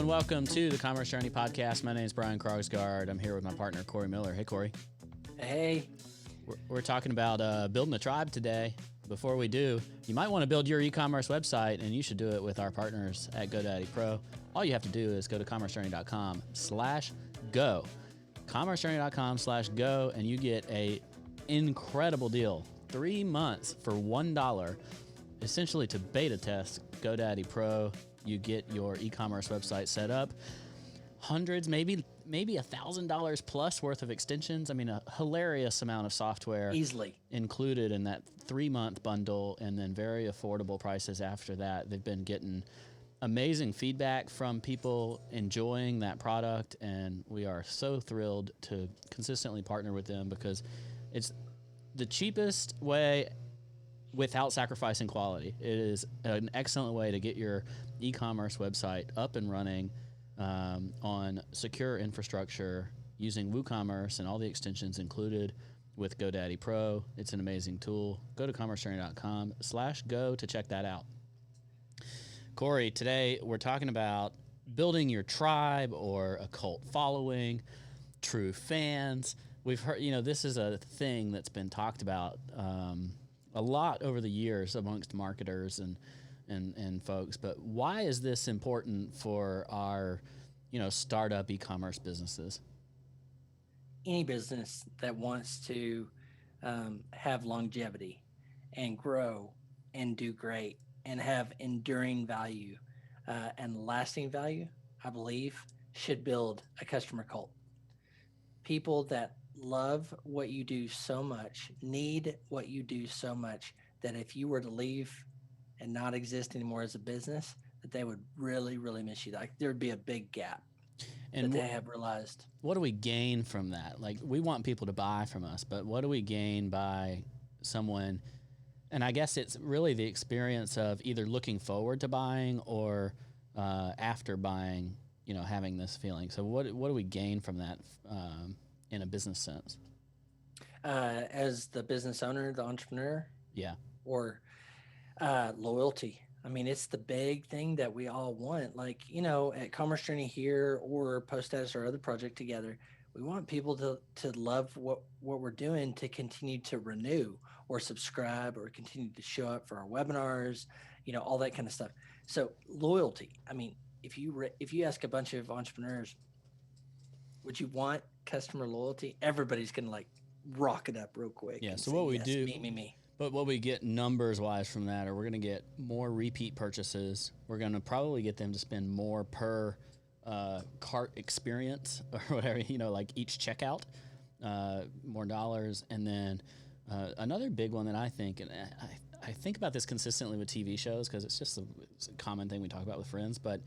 and welcome to the Commerce Journey Podcast. My name is Brian Krogsgaard. I'm here with my partner, Cory Miller. Hey, Cory. Hey. We're talking about building a tribe today. Before we do, you might want to build your e-commerce website, and you should do it with our partners at GoDaddy Pro. All you have to do is go to commercejourney.com/go. commercejourney.com/go, and you get a incredible deal. 3 months for $1, essentially to beta test GoDaddy Pro. You get your e-commerce website set up. Hundreds, maybe $1,000 plus worth of extensions. I mean, a hilarious amount of software easily included in that 3-month bundle, and then very affordable prices after that. They've been getting amazing feedback from people enjoying that product, and we are so thrilled to consistently partner with them because it's the cheapest way without sacrificing quality. It is an excellent way to get your e-commerce website up and running on secure infrastructure using WooCommerce and all the extensions included with GoDaddy Pro. It's an amazing tool. Go to commercejourney.com/go to check that out. Cory, today we're talking about building your tribe or a cult following, true fans. We've heard, this is a thing that's been talked about a lot over the years amongst marketers and folks, but why is this important for our, startup e-commerce businesses? Any business that wants to have longevity and grow and do great and have enduring value and lasting value, I believe, should build a customer cult. People that love what you do so much, need what you do so much, that if you were to leave and not exist anymore as a business, that they would really, really miss you. Like there would be a big gap and that they have realized. What do we gain from that? Like, we want people to buy from us, but what do we gain by someone? And I guess it's really the experience of either looking forward to buying or after buying, having this feeling. So what do we gain from that in a business sense? As the business owner, the entrepreneur? Yeah. Or loyalty. I mean, it's the big thing that we all want. Like, at Commerce Journey here or Post Status or other project together, we want people to love what we're doing, to continue to renew or subscribe or continue to show up for our webinars, all that kind of stuff. So loyalty. I mean, if you ask a bunch of entrepreneurs, would you want customer loyalty? Everybody's going to rock it up real quick. Yeah. So what we do, me. But what we get numbers wise from that, are we're going to get more repeat purchases. We're going to probably get them to spend more per cart experience or whatever, like each checkout, more dollars. And then another big one that I think, and I think about this consistently with TV shows because it's just it's a common thing we talk about with friends, but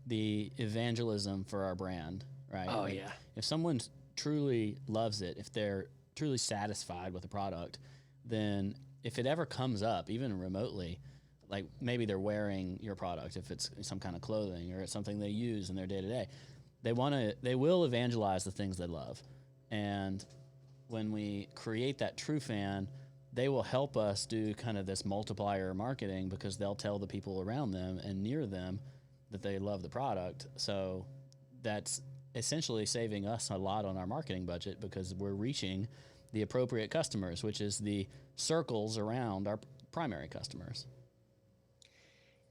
the evangelism for our brand, right? Oh, yeah. If someone truly loves it, if they're truly satisfied with the product, then if it ever comes up, even remotely, like maybe they're wearing your product, if it's some kind of clothing or it's something they use in their day-to-day, they will evangelize the things they love. And when we create that true fan, they will help us do kind of this multiplier marketing because they'll tell the people around them and near them that they love the product. So that's essentially saving us a lot on our marketing budget because we're reaching the appropriate customers, which is the circles around our primary customers.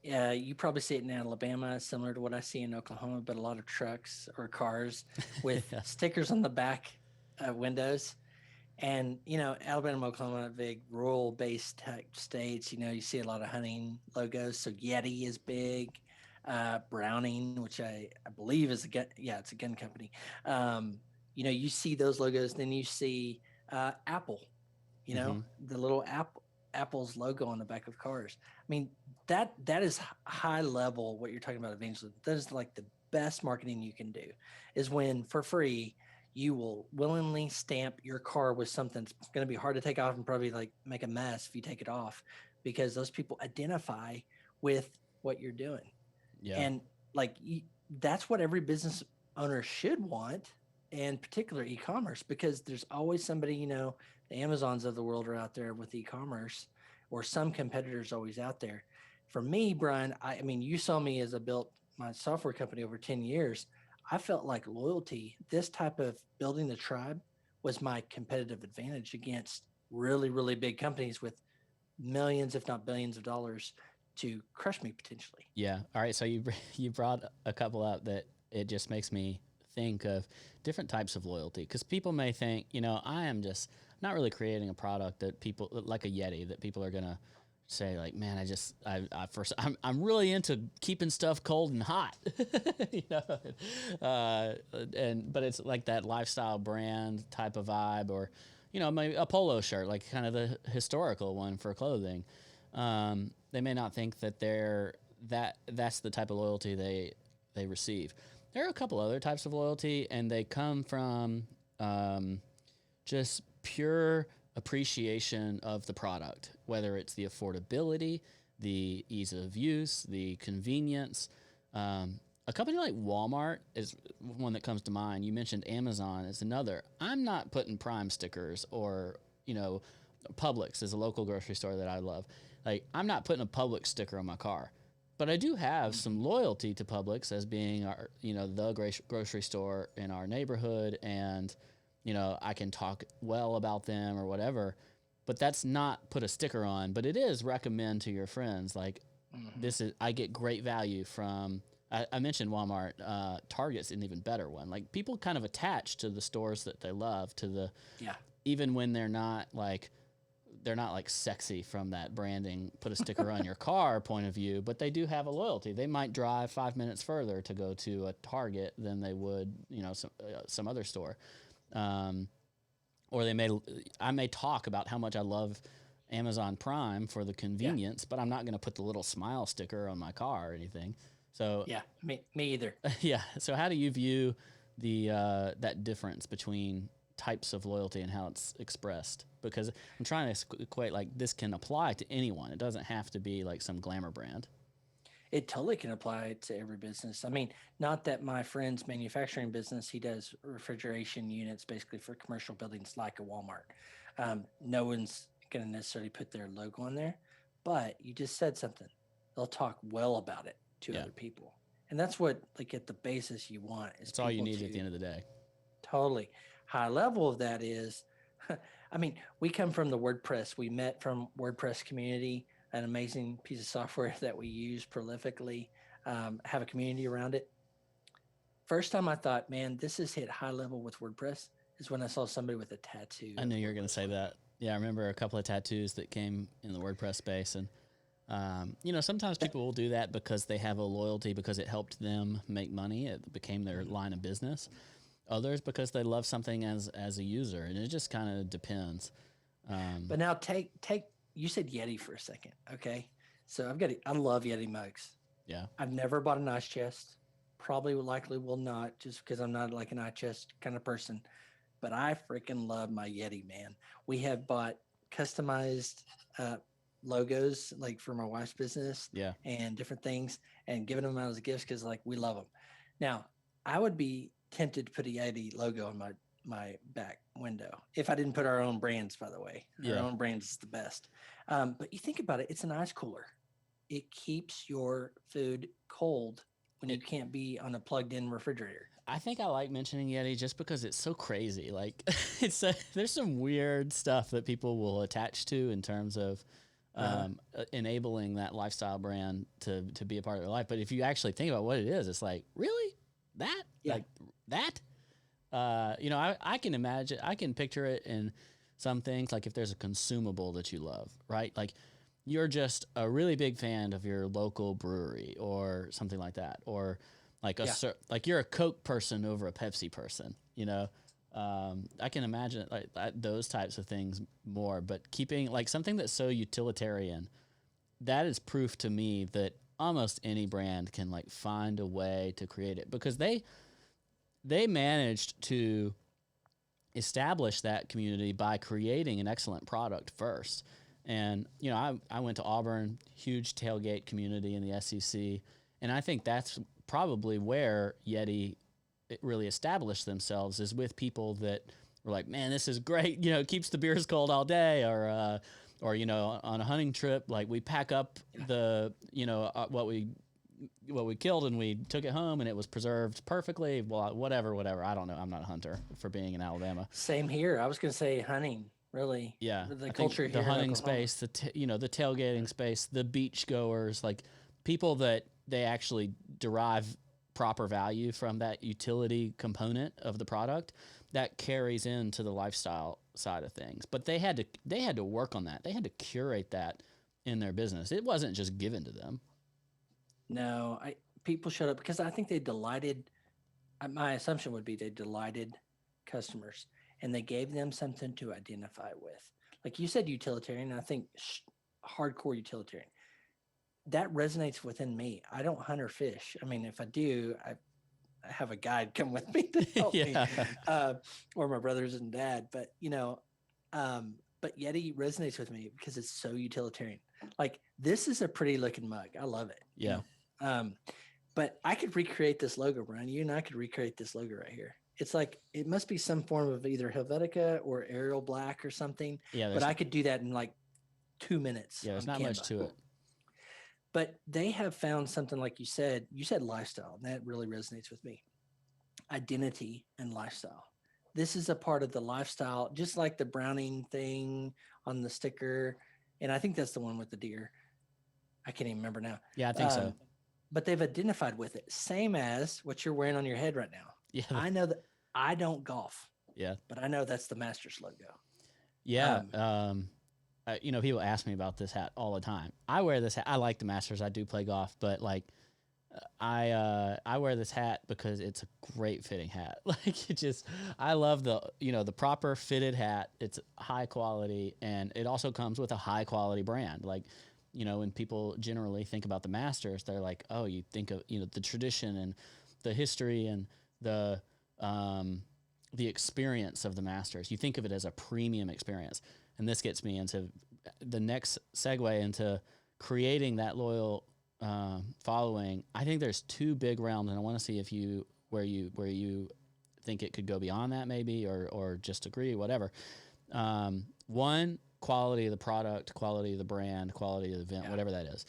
Yeah, you probably see it in Alabama, similar to what I see in Oklahoma, but a lot of trucks or cars with stickers on the back windows. And, Alabama and Oklahoma, big rural-based type states, you see a lot of hunting logos. So Yeti is big, Browning, which I believe is it's a gun company. You see those logos, then you see Apple, the little Apple's logo on the back of cars. I mean, that is high level what you're talking about evangelism. That is like the best marketing you can do, is when for free you will willingly stamp your car with something that's going to be hard to take off and probably make a mess if you take it off, because those people identify with what you're doing. Yeah. And that's what every business owner should want, and particular e-commerce, because there's always somebody, the Amazons of the world are out there with e-commerce, or some competitors always out there. For me, Brian, I mean, you saw me as I built my software company over 10 years, I felt like loyalty, this type of building the tribe, was my competitive advantage against really, really big companies with millions, if not billions of dollars to crush me potentially. Yeah. All right. So you brought a couple up that it just makes me think of different types of loyalty, because people may think, I am just not really creating a product that people like a Yeti that people are gonna say like, man, I'm really into keeping stuff cold and hot, you know, but it's like that lifestyle brand type of vibe, or maybe a polo shirt, like kind of the historical one for clothing. They may not think that that's the type of loyalty they receive. There are a couple other types of loyalty, and they come from just pure appreciation of the product, whether it's the affordability, the ease of use, the convenience. A company like Walmart is one that comes to mind. You mentioned Amazon is another. I'm not putting Prime stickers, or Publix is a local grocery store that I love. Like, I'm not putting a Publix sticker on my car, but I do have some loyalty to Publix as being our, the grocery store in our neighborhood, and I can talk well about them or whatever. But that's not put a sticker on, but it is recommend to your friends. Like, I get great value from. I mentioned Walmart. Target's an even better one. Like, people kind of attach to the stores that they love, even when they're not like sexy from that branding, put a sticker on your car point of view, but they do have a loyalty. They might drive 5 minutes further to go to a Target than they would, some other store. Or I may talk about how much I love Amazon Prime for the convenience, but I'm not going to put the little smile sticker on my car or anything. So me either. Yeah. So how do you view that difference between types of loyalty and how it's expressed? Because I'm trying to equate, like, this can apply to anyone. It doesn't have to be like some glamour brand. It totally can apply to every business. I mean, not that my friend's manufacturing business, he does refrigeration units basically for commercial buildings like a Walmart. No one's going to necessarily put their logo on there, but you just said something. They'll talk well about it to other people. And that's what, like, at the basis you want. It's all you need at the end of the day. Totally. High level of that is, I mean, we come from the WordPress. We met from WordPress community, an amazing piece of software that we use prolifically, have a community around it. First time I thought, man, this has hit high level with WordPress is when I saw somebody with a tattoo. I knew you were going to say that. Yeah, I remember a couple of tattoos that came in the WordPress space. And, sometimes people will do that because they have a loyalty, because it helped them make money. It became their line of business. Others because they love something as a user, and it just kind of depends. But now take you said Yeti for a second, okay? So I love Yeti mugs. Yeah. I've never bought an ice chest. Probably likely will not, just because I'm not like an ice chest kind of person. But I freaking love my Yeti, man. We have bought customized logos, like for my wife's business, and different things, and giving them out as gifts because, like, we love them. Now, I would be tempted to put a Yeti logo on my back window if I didn't put our own brands, by the way. Our own brands is the best. But you think about it, it's an ice cooler. It keeps your food cold when you can't be on a plugged in refrigerator. I think I like mentioning Yeti just because it's so crazy. Like, there's some weird stuff that people will attach to in terms of enabling that lifestyle brand to be a part of their life. But if you actually think about what it is, it's like, really? That? Yeah. Like that? I can imagine, I can picture it in some things, like if there's a consumable that you love, right? Like, you're just a really big fan of your local brewery or something like that. Or like like you're a Coke person over a Pepsi person, I can imagine like those types of things more, but keeping like something that's so utilitarian, that is proof to me that almost any brand can like find a way to create it, because they managed to establish that community by creating an excellent product first. And, I went to Auburn, huge tailgate community in the SEC. And I think that's probably where Yeti really established themselves, is with people that were like, man, this is great. It keeps the beers cold all day. Or on a hunting trip, like we pack up the, what we we killed and we took it home and it was preserved perfectly. Well, whatever. I don't know. I'm not a hunter for being in Alabama. Same here. I was going to say hunting, really. Yeah, The I think culture the here in hunting Oklahoma. space, the tailgating space, the beach goers, like people that they actually derive proper value from that utility component of the product that carries into the lifestyle side of things. But they had to work on that. They had to curate that in their business. It wasn't just given to them. No, people showed up because I think they delighted. My assumption would be they delighted customers and they gave them something to identify with. Like you said, utilitarian. I think hardcore utilitarian. That resonates within me. I don't hunt or fish. I mean, if I do, I have a guide come with me to help me, Yeah. or my brothers and dad. But but Yeti resonates with me because it's so utilitarian. Like this is a pretty looking mug. I love it. Yeah. Um, but I could recreate this logo, Brian. You and I could recreate this logo right here. It's like it must be some form of either Helvetica or Arial Black or something. Yeah. But I could do that in like 2 minutes There's on not much Canva. to it. But they have found something like you said. You said lifestyle, and that really resonates with me. Identity and lifestyle. This is a part of the lifestyle, just like the Browning thing on the sticker. And I think that's the one with the deer. I can't even remember now. Yeah, I think so. But they've identified with it, same as what you're wearing on your head right now. Yeah. I know that I don't golf, Yeah. but I know that's the Masters logo. Yeah. People ask me about this hat all the time. I wear this hat. I like the Masters. I do play golf, but like, I wear this hat because it's a great fitting hat. Like I love the proper fitted hat. It's high quality and it also comes with a high quality brand. Like, when people generally think about the Masters, they're like, oh, you think of, the tradition and the history and the experience of the Masters. You think of it as a premium experience. And this gets me into the next segue into creating that loyal following. I think there's two big realms, and I want to see where you think it could go beyond that, maybe, or just agree, whatever. One, quality of the product, quality of the brand, quality of the event, whatever that is.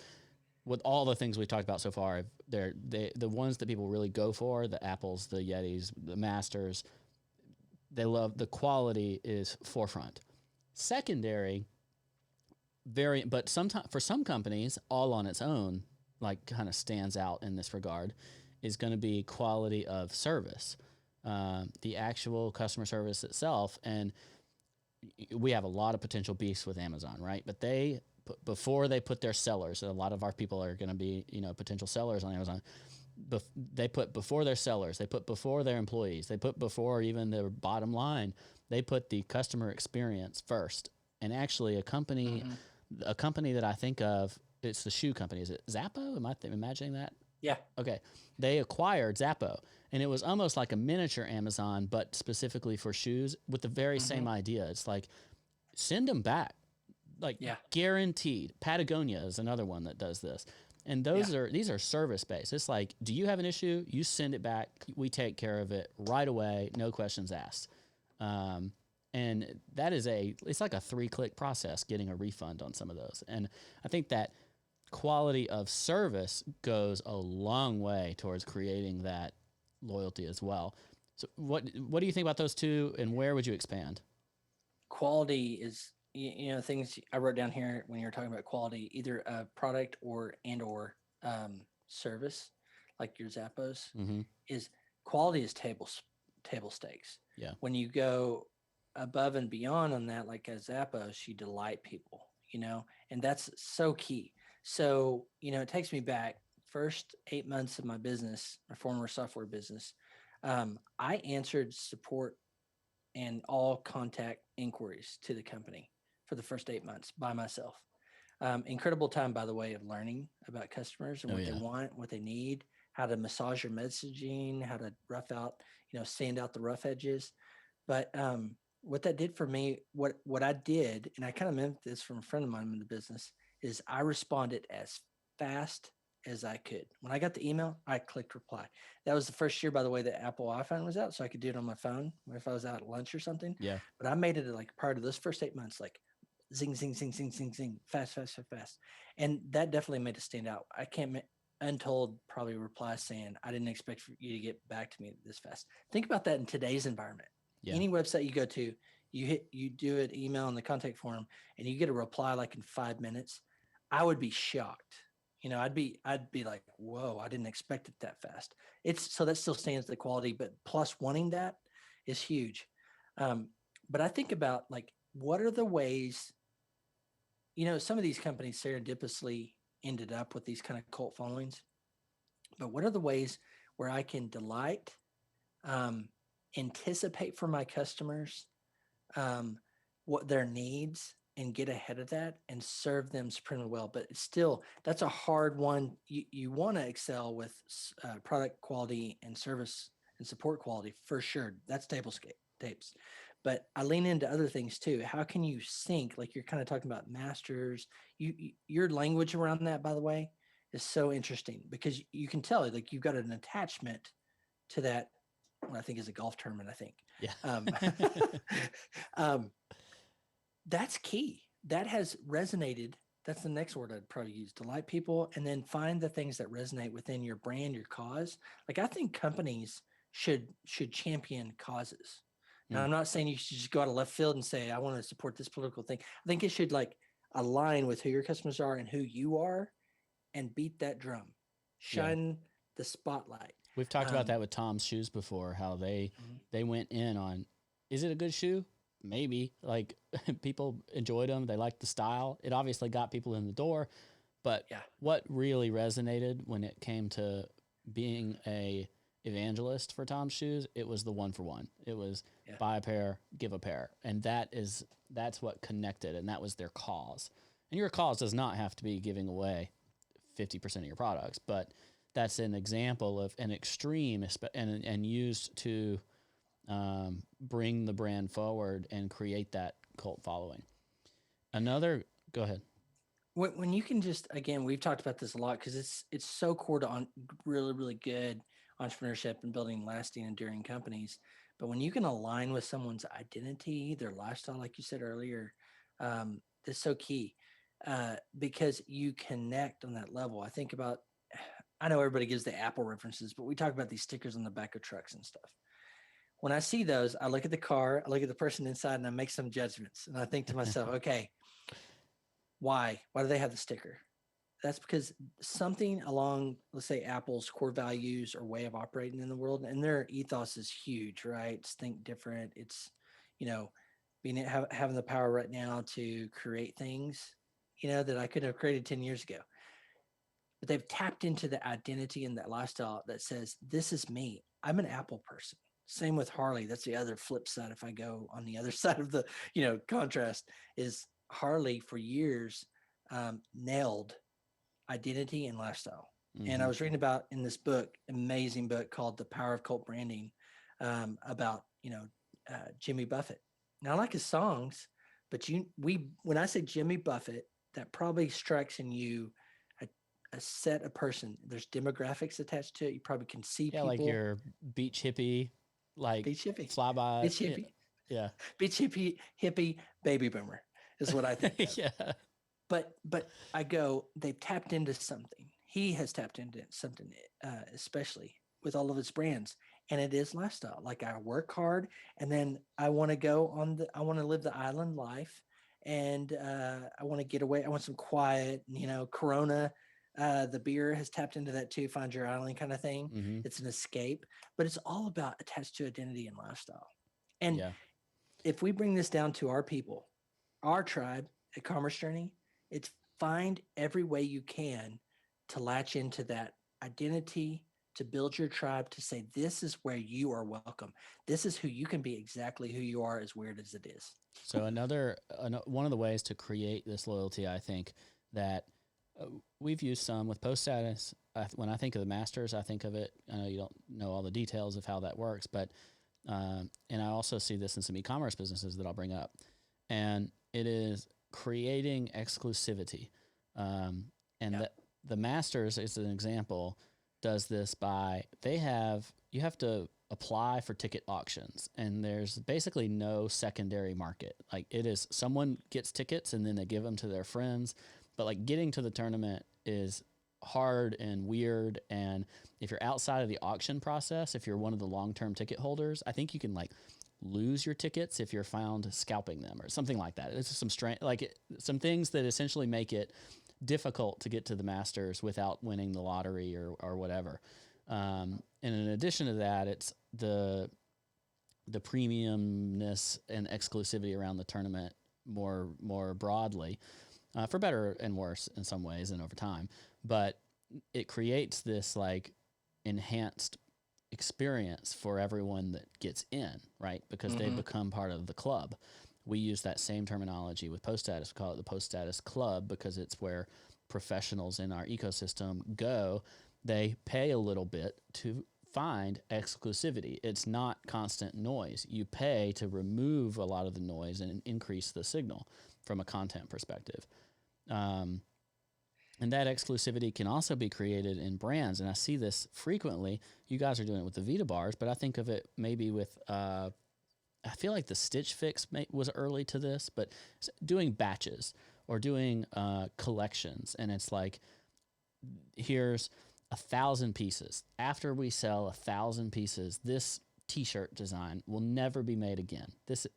With all the things we've talked about so far, the ones that people really go for, the Apples, the Yetis, the Masters, they love the quality is forefront. Secondary, but sometimes for some companies, all on its own, like kind of stands out in this regard, is going to be quality of service, the actual customer service itself. And we have a lot of potential beefs with Amazon, right? But before they put their sellers, a lot of our people are going to be, potential sellers on Amazon. They put before their sellers, they put before their employees, they put before even their bottom line, they put the customer experience first. And actually a company that I think of, it's the shoe company. Is it Zappo? Am I imagining that? Yeah. Okay. They acquired Zappo and it was almost like a miniature Amazon, but specifically for shoes with the very same idea. It's like, send them back. Like guaranteed. Patagonia is another one that does this. And these are service based. It's like, do you have an issue? You send it back. We take care of it right away. No questions asked. And that is it's like a 3-click process getting a refund on some of those. And I think that quality of service goes a long way towards creating that loyalty as well. So what do you think about those two and where would you expand? Quality is, things I wrote down here when you're talking about quality, either a product or service, like your Zappos, is quality is table stakes. Yeah. When you go above and beyond on that, like a Zappos, you delight people, and that's so key. So, it takes me back first 8 months of my business, my former software business. I answered support and all contact inquiries to the company for the first 8 months by myself. Incredible time, by the way, of learning about customers and what they want, what they need, how to massage your messaging, how to rough out, sand out the rough edges. But what that did for me, what I did, and I kind of meant this from a friend of mine in the business, is I responded as fast as I could. When I got the email, I clicked reply. That was the first year, by the way, that Apple iPhone was out, so I could do it on my phone if I was out at lunch or something. Yeah. But I made it like prior to those first 8 months, like zing, zing, zing, zing, zing, zing, fast, fast, fast, fast. And that definitely made it stand out. I can't untold probably replies saying, I didn't expect for you to get back to me this fast. Think about that in today's environment. Yeah. Any website you go to, you do an email in the contact form and you get a reply like in 5 minutes. I would be shocked. I'd be like, whoa, I didn't expect it that fast. So that still stands the quality, but plus wanting that is huge. But I think about like, what are the ways, some of these companies serendipitously ended up with these kind of cult followings, but what are the ways where I can delight, um, anticipate for my customers, um, what their needs, and get ahead of that and serve them supremely well. But it's still, that's a hard one. You want to excel with product quality and service and support quality for sure. That's table tapes. But I lean into other things too. How can you sync? Like you're kind of talking about masters. Your language around that, by the way, is so interesting because you can tell like you've got an attachment to that. What I think is a golf tournament. I think. Yeah. Um, that's key. That has resonated. That's the next word I'd probably use. Delight people, and then find the things that resonate within your brand, your cause. Like I think companies should champion causes. Now, I'm not saying you should just go out of left field and say, I want to support this political thing. I think it should like align with who your customers are and who you are and beat that drum. Shine the spotlight. We've talked about that with Tom's shoes before, how they went in on, is it a good shoe? Maybe. Like people enjoyed them. They liked the style. It obviously got people in the door. But what really resonated when it came to being a evangelist for Tom's shoes, it was the 1-for-1. It was buy a pair, give a pair. And that's what connected, and that was their cause. And your cause does not have to be giving away 50% of your products, but that's an example of an extreme and used to bring the brand forward and create that cult following. Go ahead. When you can just, again, we've talked about this a lot because it's so core to really, really good entrepreneurship and building lasting, enduring companies. But when you can align with someone's identity, their lifestyle, like you said earlier, that's so key because you connect on that level. I know everybody gives the Apple references, but we talk about these stickers on the back of trucks and stuff. When I see those, I look at the car, I look at the person inside, and I make some judgments. And I think to myself, okay, why? Why do they have the sticker? That's because something along, let's say, Apple's core values or way of operating in the world, and their ethos is huge, right? It's think different. It's, having the power right now to create things, that I could have created 10 years ago. But they've tapped into the identity and that lifestyle that says, this is me. I'm an Apple person. Same with Harley. That's the other flip side. If I go on the other side of the, contrast, is Harley for years nailed identity and lifestyle. Mm-hmm. And I was reading about in this book, amazing book called The Power of Cult Branding, about, Jimmy Buffett. Now I like his songs, but when I say Jimmy Buffett, that probably strikes in you a set of person. There's demographics attached to it. You probably can see people. Like your beach hippie, beach hippie, flyby. Beach hippie. Yeah. Beach hippie baby boomer is what I think of. Yeah. But I go, they've tapped into something. He has tapped into something, especially with all of his brands. And it is lifestyle. Like I work hard and then I want to I want to live the island life. And I want to get away. I want some quiet, Corona. The beer has tapped into that too. Find your island kind of thing. Mm-hmm. It's an escape, but it's all about attached to identity and lifestyle. And if we bring this down to our people, our tribe at Commerce Journey, it's find every way you can to latch into that identity, to build your tribe, to say, this is where you are welcome. This is who you can be, exactly who you are, as weird as it is. So one of the ways to create this loyalty, I think that we've used some with post status. When I think of the masters, I think of it. I know you don't know all the details of how that works, but and I also see this in some e-commerce businesses that I'll bring up, and it is creating exclusivity. The masters is an example. Does this you have to apply for ticket auctions, and there's basically no secondary market. Like it is, someone gets tickets and then they give them to their friends. But like getting to the tournament is hard and weird. And if you're outside of the auction process, if you're one of the long-term ticket holders, I think you can like lose your tickets if you're found scalping them or something like that. It's some some things that essentially make it difficult to get to the Masters without winning the lottery or whatever. And in addition to that, it's the premiumness and exclusivity around the tournament more broadly, for better and worse in some ways and over time. But it creates this like enhanced experience for everyone that gets in, right? Because they become part of the club. We use that same terminology with Post Status. We call it the Post Status Club because it's where professionals in our ecosystem go. They pay a little bit to find exclusivity. It's not constant noise. You pay to remove a lot of the noise and increase the signal from a content perspective. And that exclusivity can also be created in brands. And I see this frequently. You guys are doing it with the Vita bars, but I think of it maybe with, I feel like the Stitch Fix was early to this, but doing batches or doing collections. And it's like, here's 1,000 pieces. After we sell 1,000 pieces, this T-shirt design will never be made again. This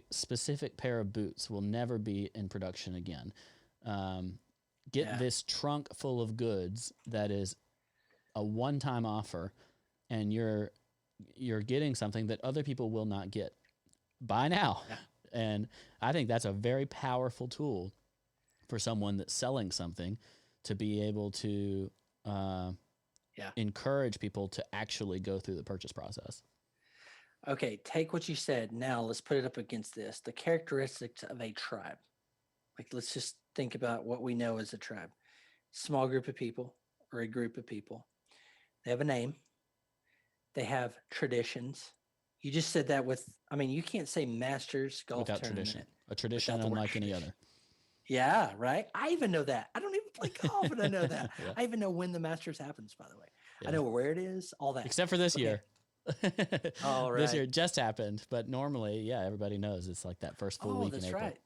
specific pair of boots will never be in production again. Get this trunk full of goods that is a one-time offer, and you're getting something that other people will not get. Buy now. Yeah. And I think that's a very powerful tool for someone that's selling something to be able to encourage people to actually go through the purchase process. Okay, take what you said. Now let's put it up against this. The characteristics of a tribe. Like, let's just think about what we know as a tribe. Small group of people or a group of people. They have a name. They have traditions. You just said that you can't say Masters golf without tournament. Tradition. A tradition unlike any other. Yeah, right. I even know that. I don't even play golf, and I know that. Yeah. I even know when the Masters happens, by the way. Yeah. I know where it is, all that. Except for this year. All right. This year just happened, but normally, everybody knows it's like that first full week in April. That's right.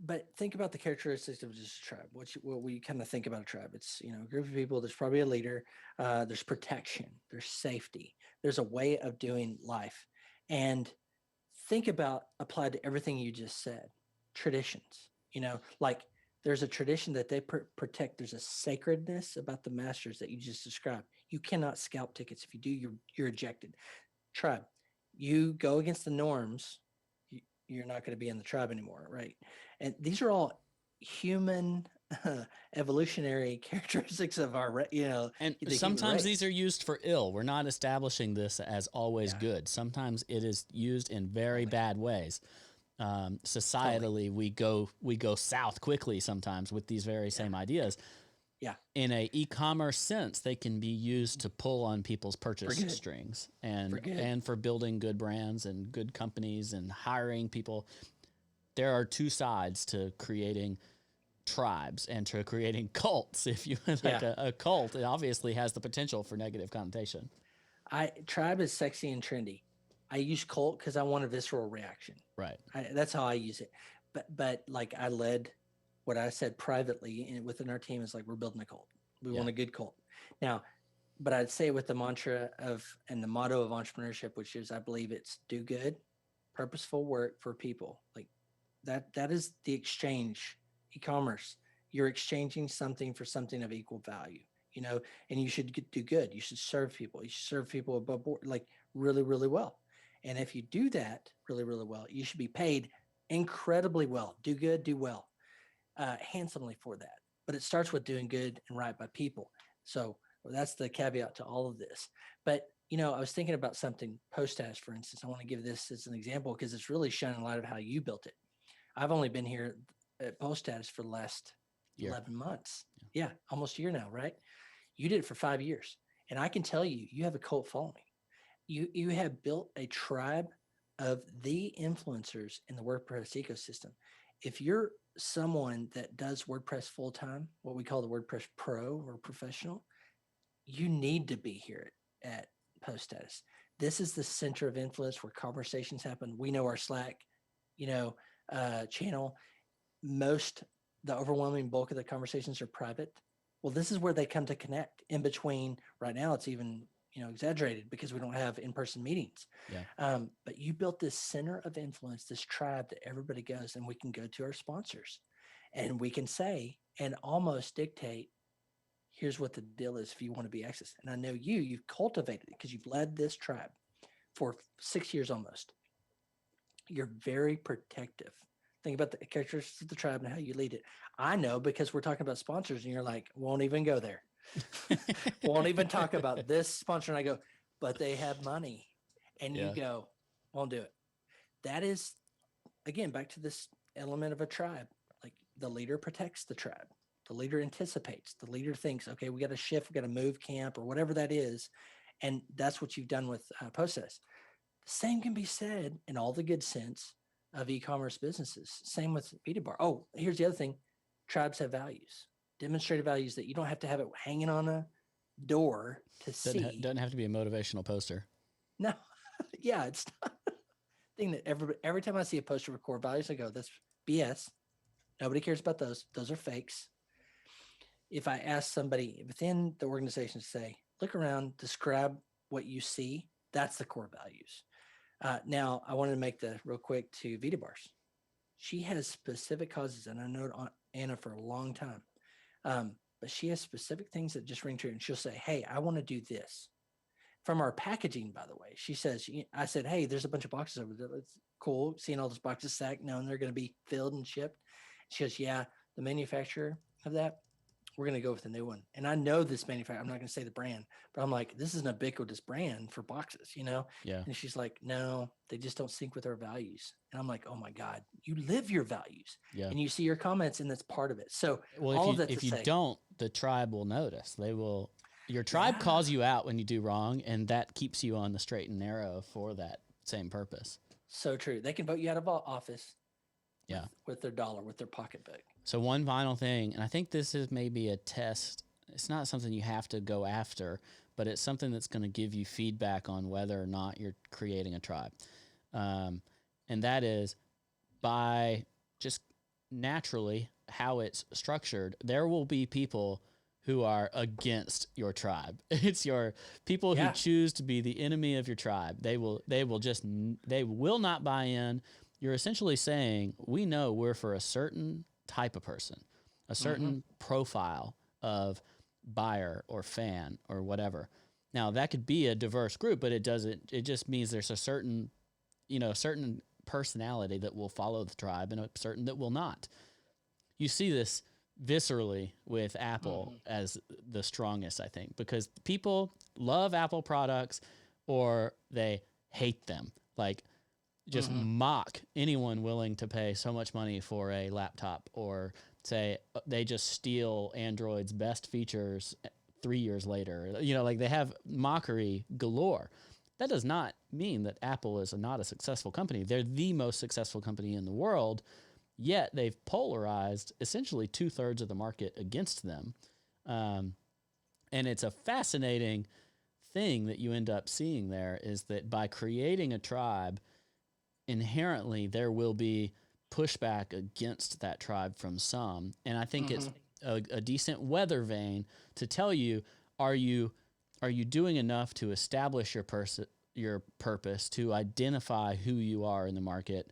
But think about the characteristics of just a tribe. What we kind of think about a tribe. It's, a group of people. There's probably a leader. There's protection. There's safety. There's a way of doing life. And think about applied to everything you just said. Traditions. Like there's a tradition that they protect. There's a sacredness about the Masters that you just described. You cannot scalp tickets. If you do, you're ejected. Tribe. You go against the norms, you're not going to be in the tribe anymore, right? And these are all human evolutionary characteristics of our, And sometimes these are used for ill. We're not establishing this as always good. Sometimes it is used in very bad ways. Societally, we go south quickly sometimes with these very same ideas. Yeah. In a e-commerce sense, they can be used to pull on people's purchase strings and for building good brands and good companies and hiring people. There are two sides to creating tribes and to creating cults. If you like a cult, it obviously has the potential for negative connotation. Tribe is sexy and trendy. I use cult because I want a visceral reaction. Right. That's how I use it. But like I led what I said privately and within our team is like, we're building a cult. We want a good cult. Now, but I'd say with the mantra and the motto of entrepreneurship, which is, I believe it's do good, purposeful work for people. Like that is the exchange, e-commerce. You're exchanging something for something of equal value, and you should do good. You should serve people. You should serve people above board, like really, really well. And if you do that really, really well, you should be paid incredibly well. Do good, do well. Handsomely for that. But it starts with doing good and right by people. So that's the caveat to all of this. But, I was thinking about something Post-Status, for instance. I want to give this as an example because it's really shining a light of how you built it. I've only been here at Post-Status for the last 11 months. Yeah, almost a year now, right? You did it for 5 years. And I can tell you have a cult following. You have built a tribe of the influencers in the WordPress ecosystem. If you're someone that does WordPress full-time, what we call the WordPress pro or professional, you need to be here at Post-Status. This is the center of influence where conversations happen. We know our Slack, channel. Most the overwhelming bulk of the conversations are private. Well, this is where they come to connect. In between, right now, it's even exaggerated because we don't have in-person meetings. Yeah. But you built this center of influence, this tribe that everybody goes, and we can go to our sponsors, and we can say and almost dictate, here's what the deal is if you want to be access. And I know you've cultivated it because you've led this tribe for 6 years almost. You're very protective. Think about the characteristics of the tribe and how you lead it. I know because we're talking about sponsors and you're like, won't even go there. Won't even talk about this sponsor. And I go, but they have money. And you go, won't do it. That is, again, back to this element of a tribe. Like the leader protects the tribe. The leader anticipates. The leader thinks, okay, we got to shift, we got to move camp or whatever that is. And that's what you've done with Process. The same can be said in all the good sense of e-commerce businesses. Same with Vita Bar. Oh, here's the other thing. Tribes have values, demonstrated values that you don't have to have it hanging on a door to see. Doesn't have to be a motivational poster. No. Yeah, it's not a thing that every time I see a poster with core values, I go, that's BS. Nobody cares about those. Those are fakes. If I ask somebody within the organization to say, look around, describe what you see, that's the core values. Now, I wanted to make the real quick to Vita Bars. She has specific causes, and I know Anna for a long time, but she has specific things that just ring true. And she'll say, hey, I want to do this. From our packaging, by the way, she says, I said, hey, there's a bunch of boxes over there. It's cool seeing all those boxes stacked, knowing they're going to be filled and shipped. She goes, yeah, the manufacturer of that, we're going to go with a new one. And I know this manufacturer, I'm not going to say the brand, but I'm like, this is an ubiquitous brand for boxes, Yeah. And she's like, no, they just don't sync with our values. And I'm like, oh my God, you live your values. Yeah. And you see your comments and that's part of it. So if you don't, the tribe will notice. Your tribe calls you out when you do wrong, and that keeps you on the straight and narrow for that same purpose. So true. They can vote you out of office. Yeah. With their dollar, with their pocketbook. So one final thing, and I think this is maybe a test. It's not something you have to go after, but it's something that's going to give you feedback on whether or not you're creating a tribe. And that is by just naturally how it's structured, there will be people who are against your tribe. It's your people who choose to be the enemy of your tribe. They will not buy in. You're essentially saying, we know we're for a certain type of person, a certain profile of buyer or fan or whatever. Now that could be a diverse group, but it just means there's a certain personality that will follow the tribe and a certain that will not. You see this viscerally with Apple as the strongest, I think, because people love Apple products or they hate them. Like, just mock anyone willing to pay so much money for a laptop, or say they just steal Android's best features 3 years later. Like they have mockery galore. That does not mean that Apple is not a successful company. They're the most successful company in the world, yet they've polarized essentially 2/3 of the market against them. And it's a fascinating thing that you end up seeing there, is that by creating a tribe, inherently there will be pushback against that tribe from some. And I think it's a decent weather vane to tell you, are you doing enough to establish your purpose, to identify who you are in the market?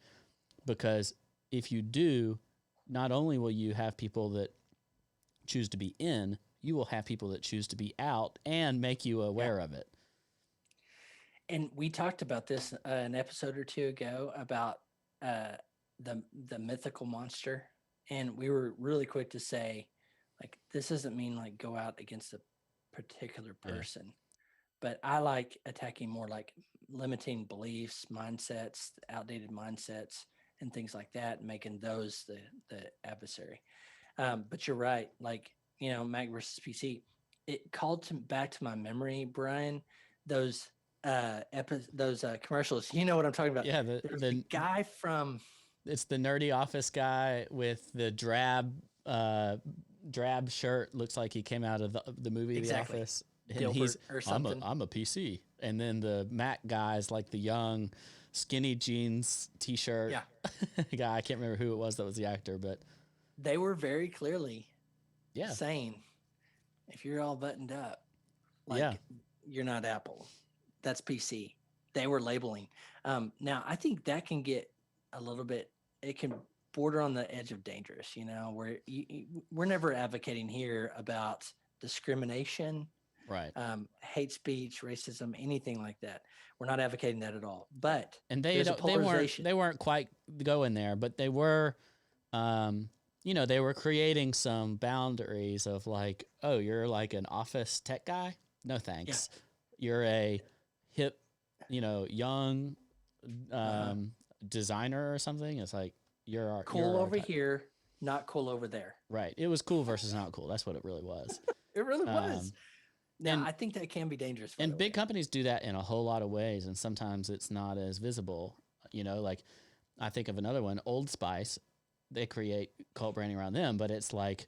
Because if you do, not only will you have people that choose to be in, you will have people that choose to be out and make you aware of it. And we talked about this an episode or two ago about the mythical monster, and we were really quick to say, like, this doesn't mean like go out against a particular person, but I like attacking more like limiting beliefs, mindsets, outdated mindsets, and things like that, and making those the adversary. But you're right, like Mac versus PC. It called back to my memory, Brian, those commercials. You know what I'm talking about? Yeah, the guy from. It's the nerdy office guy with the drab shirt. Looks like he came out of the movie The Office. And Dilbert or something. I'm a PC. And then the Mac guy's like the young, skinny jeans T-shirt guy. I can't remember who it was that was the actor, but they were very clearly Yeah. saying, if you're all buttoned up, Yeah. like you're not Apple. That's PC. They were labeling. Now I think that can get a little bit. It can border on the edge of dangerous. Where we're never advocating here about discrimination, Right. hate speech, racism, anything like that. We're not advocating that at all. But And there's a polarization. they weren't quite going there, but they were, um, they were creating some boundaries of like, oh, you're like an office tech guy? No thanks. You're a hip, young designer or something. It's like Cool over here, not cool over there. Right. It was cool versus not cool. That's what it really was. It really was. Now, I think that can be dangerous. And big companies do that in a whole lot of ways, and sometimes it's not as visible. Like I think of another one, Old Spice. They create cult branding around them, but it's like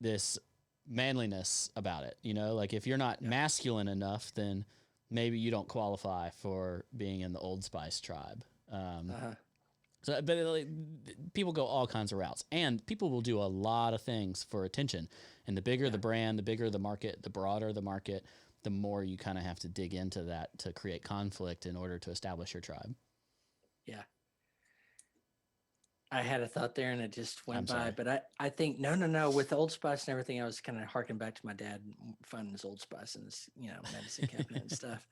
this manliness about it. Like if you're not masculine enough, then maybe you don't qualify for being in the Old Spice tribe. So, but people go all kinds of routes, and people will do a lot of things for attention. And the bigger the brand, the bigger the market, the broader the market, the more you kind of have to dig into that to create conflict in order to establish your tribe. Yeah. I had a thought there and it just went by, but I think, no, with Old Spice and everything, I was kind of harking back to my dad finding his Old Spice in his, medicine cabinet and stuff.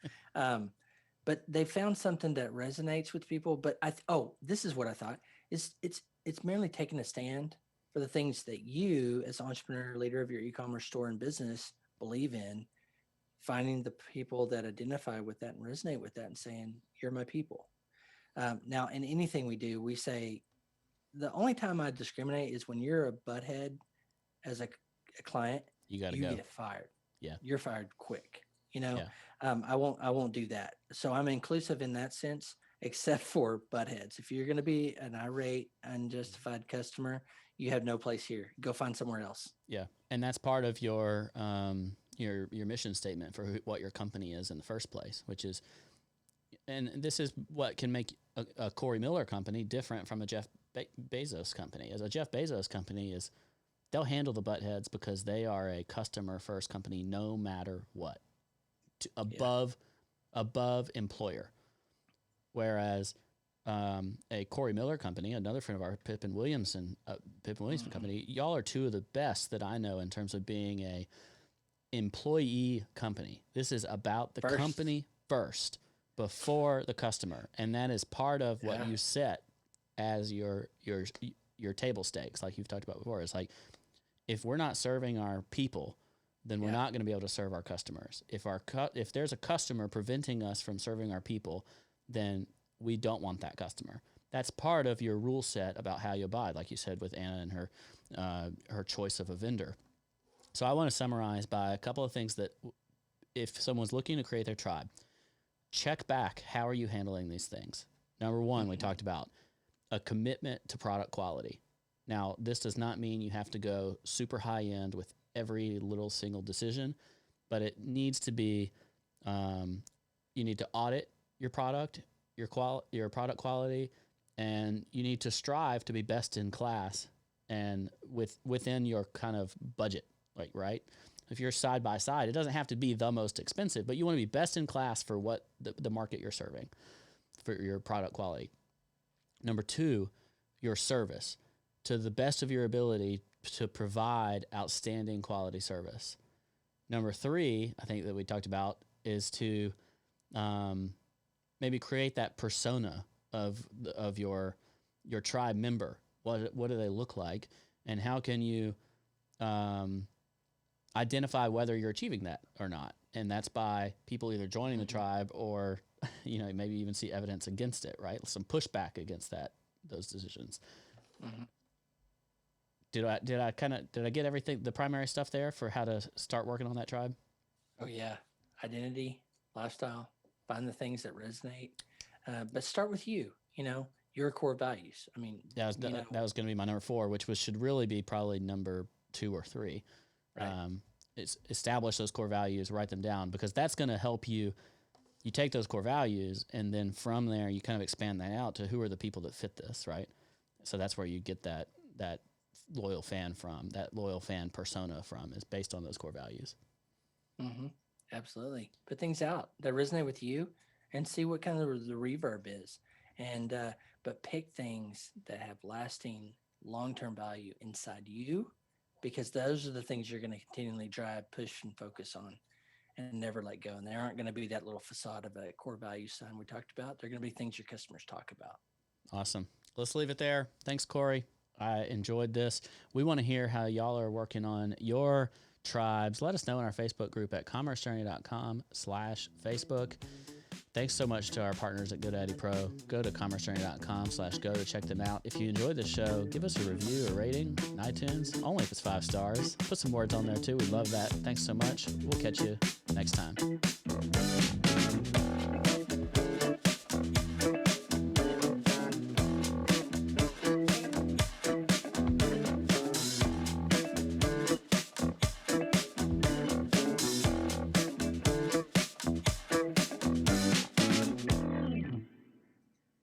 But they found something that resonates with people. But this is what I thought is it's merely taking a stand for the things that you as entrepreneur, leader of your e-commerce store and business believe in, finding the people that identify with that and resonate with that and saying, you're my people. Now, in anything we do, we say, the only time I discriminate is when you're a butthead as a client, you get fired. Yeah. You're fired quick. I won't do that. So I'm inclusive in that sense, except for buttheads. If you're going to be an irate, unjustified customer, you have no place here. Go find somewhere else. Yeah. And that's part of your mission statement for what your company is in the first place, which is, and this is what can make a Cory Miller company different from a Jeff Bezos company. As a Jeff Bezos company is, they'll handle the buttheads because they are a customer first company, no matter what, above employer. Whereas a Cory Miller company, another friend of ours, Pippin Williamson company, y'all are two of the best that I know in terms of being a employee company. This is about the company first before the customer, and that is part of what you set as your table stakes, like you've talked about before. It's like, if we're not serving our people, then we're not going to be able to serve our customers. If there's a customer preventing us from serving our people, then we don't want that customer. That's part of your rule set about how you abide, like you said with Anna and her choice of a vendor. So I want to summarize by a couple of things that, if someone's looking to create their tribe, check back. How are you handling these things? Number one, we talked about a commitment to product quality. Now, this does not mean you have to go super high end with every little single decision, but it needs to be, you need to audit your product, your product quality, and you need to strive to be best in class and within your kind of budget, like, right? If you're side by side, it doesn't have to be the most expensive, but you want to be best in class for what the market you're serving, for your product quality. Number two, your service, to the best of your ability to provide outstanding quality service. Number three, I think that we talked about, is to maybe create that persona of your tribe member. What do they look like, and how can you identify whether you're achieving that or not? And that's by people either joining the tribe or maybe even see evidence against it, right? Some pushback against those decisions. Mm-hmm. Did I get everything, the primary stuff there for how to start working on that tribe? Oh yeah. Identity, lifestyle, find the things that resonate. But start with your core values. I mean, that was going to be my number 4, which should really be probably number 2 or 3. Right. It's establish those core values, write them down, because that's going to help you. You take those core values, and then from there you kind of expand that out to who are the people that fit this, right? So that's where you get that loyal fan from, that loyal fan persona from, is based on those core values. Mm-hmm. Absolutely. Put things out that resonate with you and see what kind of the reverb is. And, but pick things that have lasting long-term value inside you, because those are the things you're going to continually drive, push, and focus on and never let go. And they aren't going to be that little facade of a core value sign we talked about. They're going to be things your customers talk about. Awesome. Let's leave it there. Thanks, Cory. I enjoyed this. We want to hear how y'all are working on your tribes. Let us know in our Facebook group at commercejourney.com/Facebook. Thanks so much to our partners at GoDaddy Pro. Go to commercejourney.com/go to check them out. If you enjoyed this show, give us a review, a rating in iTunes, only if it's 5 stars. Put some words on there too. We love that. Thanks so much. We'll catch you next time.